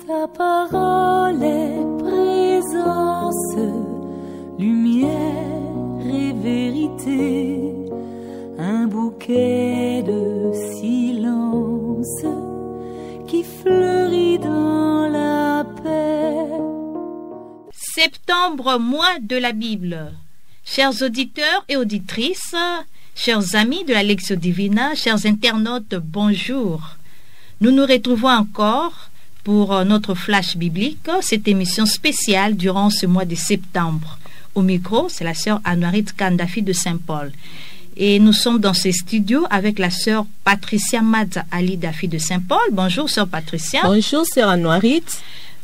Ta parole est présence, lumière et vérité, un bouquet de silence qui fleurit dans la paix. Septembre, mois de la Bible. Chers auditeurs et auditrices, chers amis de la Lectio Divina, chers internautes, bonjour. Nous nous retrouvons encore pour notre flash biblique, cette émission spéciale durant ce mois de septembre. Au micro, c'est la sœur Anouarit Kandafi de Saint-Paul. Et nous sommes dans ces studios avec la sœur Patricia Madza Ali Dafi de Saint-Paul. Bonjour sœur Patricia. Bonjour sœur Anouarit.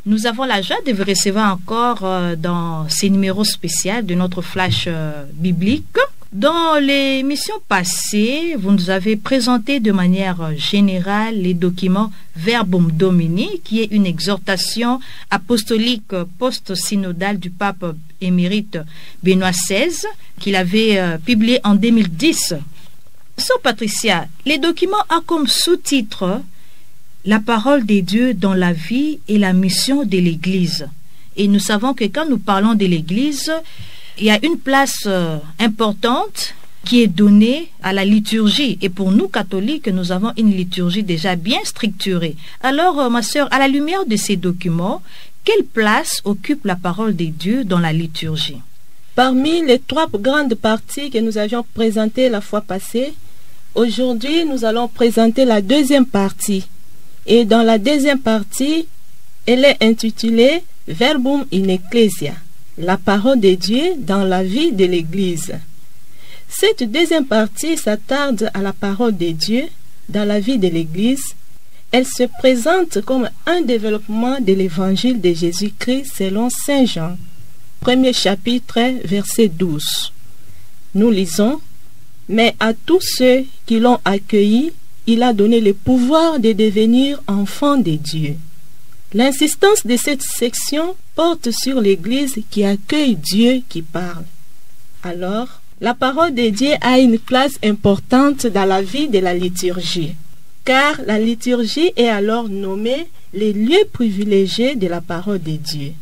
Nous avons la joie de vous recevoir encore dans ces numéros spéciaux de notre flash biblique. Dans l'émission passée, vous nous avez présenté de manière générale les documents Verbum Domini, qui est une exhortation apostolique post-synodale du pape émérite Benoît XVI, qu'il avait publié en 2010. Sœur Patricia, les documents ont comme sous-titre la parole de Dieu dans la vie et la mission de l'Église. Et nous savons que quand nous parlons de l'Église, il y a une place importante qui est donnée à la liturgie. Et pour nous, catholiques, nous avons une liturgie déjà bien structurée. Alors, ma sœur, à la lumière de ces documents, quelle place occupe la parole de Dieu dans la liturgie? Parmi les trois grandes parties que nous avions présentées la fois passée, aujourd'hui, nous allons présenter la deuxième partie. Et dans la deuxième partie, elle est intitulée Verbum in Ecclesia, la parole de Dieu dans la vie de l'Église. Cette deuxième partie s'attarde à la parole de Dieu dans la vie de l'Église. Elle se présente comme un développement de l'Évangile de Jésus-Christ selon Saint Jean, premier chapitre, verset 12. Nous lisons: « Mais à tous ceux qui l'ont accueilli, il a donné le pouvoir de devenir enfants de Dieu. » L'insistance de cette section porte sur l'Église qui accueille Dieu qui parle. Alors, la parole de Dieu a une place importante dans la vie de la liturgie, car la liturgie est alors nommée les lieux privilégiés de la parole de Dieu.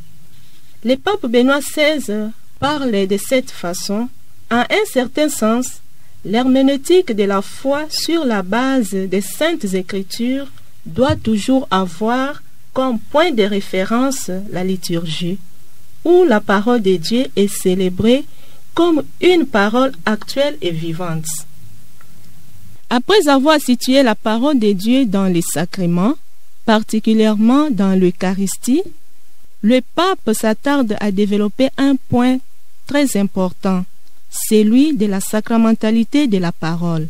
Le pape Benoît XVI parle de cette façon. En un certain sens, l'herméneutique de la foi sur la base des Saintes Écritures doit toujours avoir comme point de référence la liturgie, où la parole de Dieu est célébrée comme une parole actuelle et vivante. Après avoir situé la parole de Dieu dans les sacrements, particulièrement dans l'Eucharistie, le pape s'attarde à développer un point très important, celui de la sacramentalité de la parole.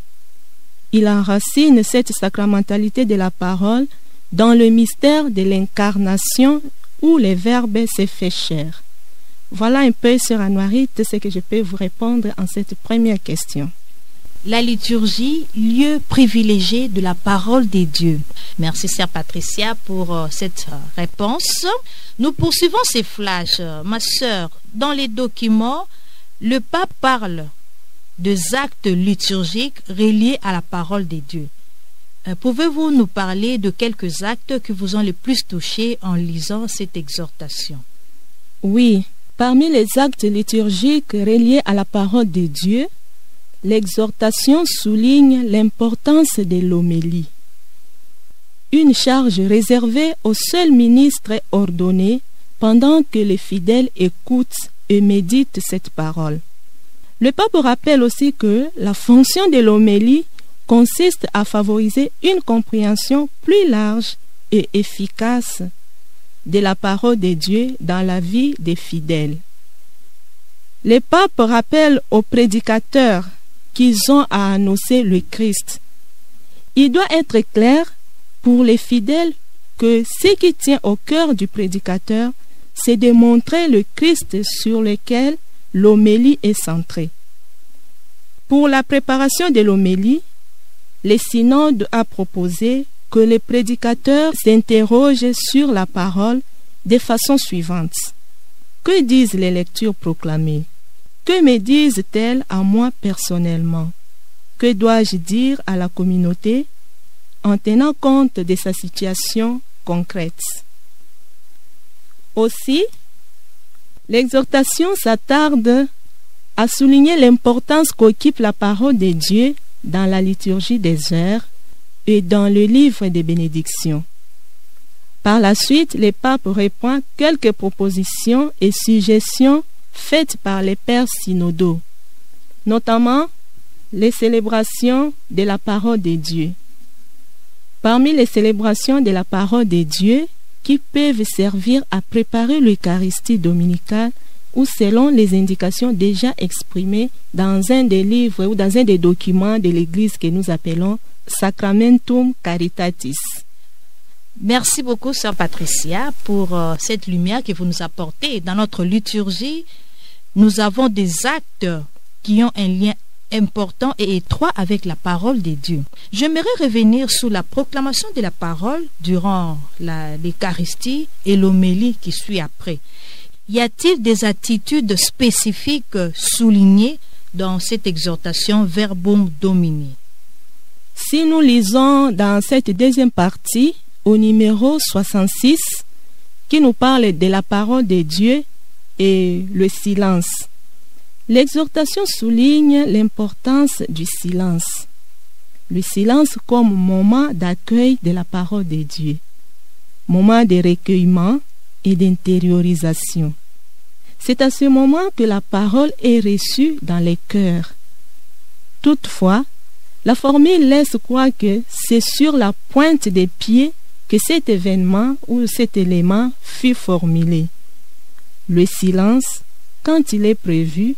Il enracine cette sacramentalité de la parole dans le mystère de l'incarnation où le Verbe s'est fait chair. Voilà un peu, sœur Anouarit, ce que je peux vous répondre en cette première question. La liturgie, lieu privilégié de la parole des dieux. Merci, sœur Patricia, pour cette réponse. Nous poursuivons ces flashs. Ma sœur, dans les documents, le pape parle des actes liturgiques reliés à la parole des dieux. Pouvez-vous nous parler de quelques actes qui vous ont le plus touché en lisant cette exhortation? Oui, parmi les actes liturgiques reliés à la parole de Dieu, l'exhortation souligne l'importance de l'homélie. Une charge réservée aux seuls ministres ordonnés pendant que les fidèles écoutent et méditent cette parole. Le pape rappelle aussi que la fonction de l'homélie consiste à favoriser une compréhension plus large et efficace de la parole de Dieu dans la vie des fidèles. Le pape rappelle aux prédicateurs qu'ils ont à annoncer le Christ. Il doit être clair pour les fidèles que ce qui tient au cœur du prédicateur, c'est de montrer le Christ sur lequel l'homélie est centrée. Pour la préparation de l'homélie, le synode a proposé que les prédicateurs s'interrogent sur la parole de façon suivante. Que disent les lectures proclamées? Que me disent-elles à moi personnellement? Que dois-je dire à la communauté en tenant compte de sa situation concrète? Aussi, l'exhortation s'attarde à souligner l'importance qu'occupe la parole de Dieu dans la liturgie des heures et dans le livre des bénédictions. Par la suite, le pape reprend quelques propositions et suggestions faites par les pères synodaux, notamment les célébrations de la parole de Dieu. Parmi les célébrations de la parole de Dieu qui peuvent servir à préparer l'Eucharistie dominicale ou selon les indications déjà exprimées dans un des livres ou dans un des documents de l'Église que nous appelons Sacramentum Caritatis. Merci beaucoup, Sœur Patricia, pour cette lumière que vous nous apportez. Dans notre liturgie, nous avons des actes qui ont un lien important et étroit avec la parole de Dieu. J'aimerais revenir sur la proclamation de la parole durant l'Eucharistie et l'homélie qui suit après. Y a-t-il des attitudes spécifiques soulignées dans cette exhortation Verbum Domini? Si nous lisons dans cette deuxième partie, au numéro 66, qui nous parle de la parole de Dieu et le silence, l'exhortation souligne l'importance du silence. Le silence comme moment d'accueil de la parole de Dieu, moment de recueillement et d'intériorisation. C'est à ce moment que la parole est reçue dans les cœurs. Toutefois, la formule laisse croire que c'est sur la pointe des pieds que cet événement ou cet élément fut formulé. Le silence, quand il est prévu,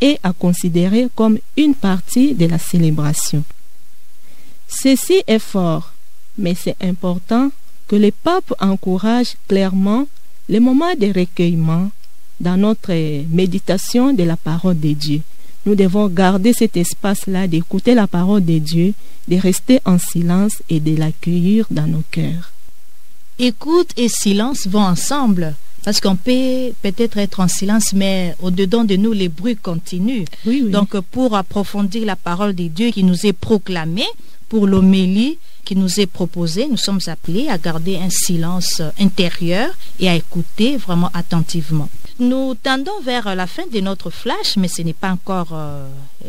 est à considérer comme une partie de la célébration. Ceci est fort, mais c'est important que le pape encourage clairement les moments de recueillement dans notre méditation de la parole de Dieu. Nous devons garder cet espace-là d'écouter la parole de Dieu, de rester en silence et de l'accueillir dans nos cœurs. Écoute et silence vont ensemble, parce qu'on peut peut-être être en silence, mais au-dedans de nous, les bruits continuent. Oui. Donc, pour approfondir la parole de Dieu qui nous est proclamée, pour l'homélie qui nous est proposée, nous sommes appelés à garder un silence intérieur et à écouter vraiment attentivement. Nous tendons vers la fin de notre flash, mais ce n'est pas encore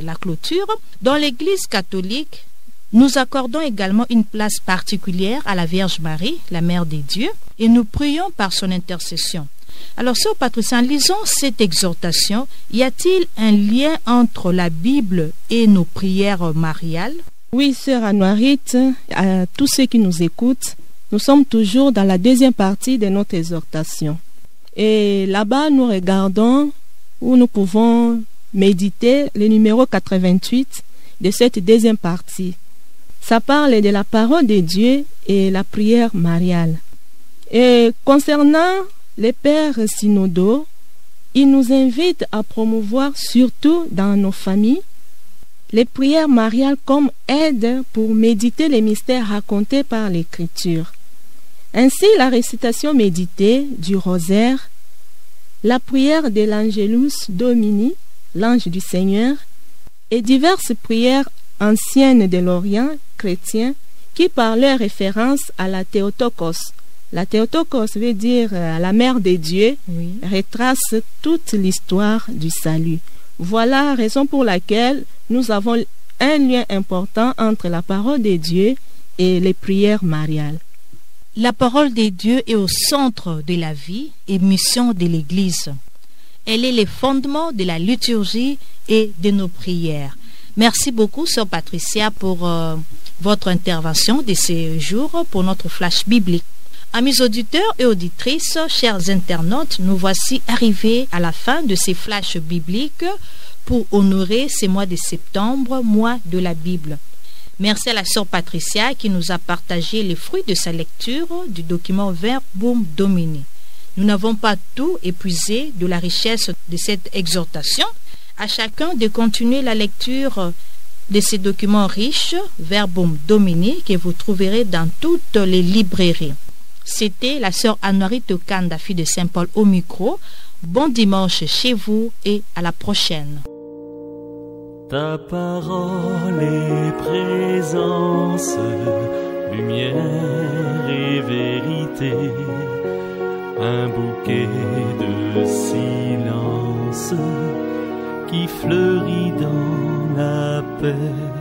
la clôture. Dans l'Église catholique, nous accordons également une place particulière à la Vierge Marie, la Mère des Dieux, et nous prions par son intercession. Alors, Sœur Patricia, en lisant cette exhortation, y a-t-il un lien entre la Bible et nos prières mariales? Oui, Sœur Anouarite, à tous ceux qui nous écoutent, nous sommes toujours dans la deuxième partie de notre exhortation. Et là-bas, nous regardons où nous pouvons méditer le numéro 88 de cette deuxième partie. Ça parle de la parole de Dieu et la prière mariale. Et concernant les pères synodaux, ils nous invitent à promouvoir surtout dans nos familles les prières mariales comme aide pour méditer les mystères racontés par l'Écriture. Ainsi, la récitation méditée du rosaire, la prière de l'Angelus Domini, l'ange du Seigneur, et diverses prières anciennes de l'Orient chrétien qui, par leur référence à la Théotokos, la Théotokos veut dire la mère de Dieu, retrace toute l'histoire du salut. Voilà la raison pour laquelle nous avons un lien important entre la parole de Dieu et les prières mariales. La parole de Dieu est au centre de la vie et mission de l'Église. Elle est le fondement de la liturgie et de nos prières. Merci beaucoup, Sœur Patricia, pour votre intervention de ce jour pour notre flash biblique. Amis auditeurs et auditrices, chers internautes, nous voici arrivés à la fin de ces flashs bibliques pour honorer ce mois de septembre, mois de la Bible. Merci à la sœur Patricia qui nous a partagé les fruits de sa lecture du document Verbum Domini. Nous n'avons pas tout épuisé de la richesse de cette exhortation. À chacun de continuer la lecture de ces documents riches, Verbum Domini, que vous trouverez dans toutes les librairies. C'était la sœur Anouarite Tokanda, fille de Saint-Paul au micro. Bon dimanche chez vous et à la prochaine. Ta parole est présence, lumière et vérité. un bouquet de silence qui fleurit dans la paix.